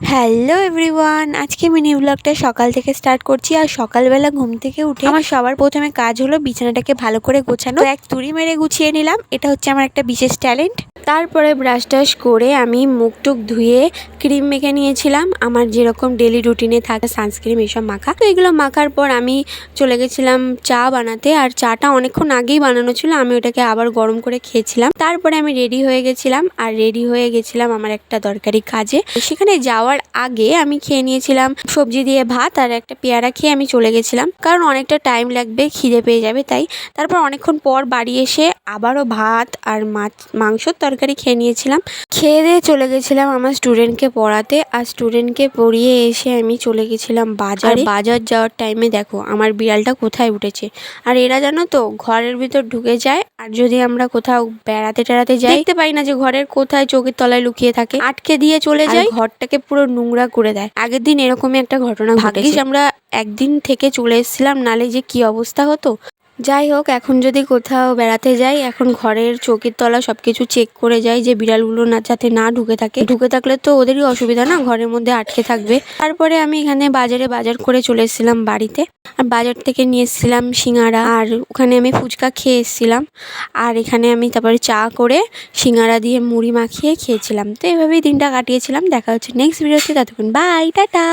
Hello everyone, আজকে mini ব্লগটা সকাল থেকে স্টার্ট করছি। আর সকালবেলা ঘুম থেকে উঠে আমার সবার প্রথমে কাজ হলো বিছানাটাকে ভালো করে গোছানো। এক তুড়ি মেরে গুছিয়ে নিলাম, এটা হচ্ছে আমার একটা বিশেষ ট্যালেন্ট। তারপরে ব্রাশ টাশ করে আমি মুখ টুক ধুয়ে ক্রিম মেখে নিয়েছিলাম। আমার যেরকম ডেলি রুটিনে থাকে সানস্ক্রিন এসব মাখা, তো এগুলো মাখার পর আমি চলে গেছিলাম চা বানাতে। আর চাটা অনেকক্ষণ আগেই বানানো ছিল, আমি ওটাকে আবার গরম করে খেয়েছিলাম। তারপরে আমি রেডি হয়ে গেছিলাম আমার একটা দরকারি কাজে। সেখানে যাওয়ার আগে আমি খেয়ে নিয়েছিলাম সবজি দিয়ে ভাত আর একটা পেয়ারা খেয়ে আমি চলে গেছিলাম, কারণ অনেকটা টাইম লাগবে, খিদে পেয়ে যাবে তাই। তারপর অনেকক্ষণ পর বাড়ি এসে আবারও ভাত আর মাংসর তরকারি খেয়ে নিয়েছিলাম। খেয়ে দিয়ে চলে গেছিলাম আমার স্টুডেন্টকে পড়াতে। আর স্টুডেন্টকে পড়িয়ে এসে আমি চলে গেছিলাম বাজারে। বাজার যাওয়ার টাইমে দেখো আমার বিড়ালটা কোথায় উঠেছে। আর এরা জানো তো ঘরের ভিতর ঢুকে যায়, আর যদি আমরা কোথাও বেড়াতে টেড়াতে যাই দেখতে পাই না যে ঘরের কোথায় চোখের তলায় লুকিয়ে থাকে, আটকে দিয়ে চলে যায়, ঘরটাকে পুরো নোংরা করে দেয়। আগের দিন এরকমই একটা ঘটনা ঘটেছে। আমরা একদিন থেকে চলে এসেছিলাম, নালে যে কি অবস্থা হতো। যাই হোক, এখন যদি কোথাও বেড়াতে যাই, এখন ঘরের চৌকির তলা সবকিছু চেক করে যাই যে বিড়ালগুলো যাতে না ঢুকে থাকে। ঢুকে থাকলে তো ওদেরই অসুবিধা, না ঘরের মধ্যে আটকে থাকবে। তারপরে আমি এখানে বাজার করে চলে এসেছিলাম বাড়িতে। আর বাজার থেকে নিয়ে এসেছিলাম সিঙ্গারা, আর ওখানে আমি ফুচকা খেয়ে এসেছিলাম। আর এখানে আমি তারপরে চা করে সিঙ্গারা দিয়ে মুড়ি মাখিয়ে খেয়েছিলাম। তো এভাবেই দিনটা কাটিয়েছিলাম। দেখা হচ্ছে নেক্সট ভিডিওতে, ততক্ষণ বাই, টাটা।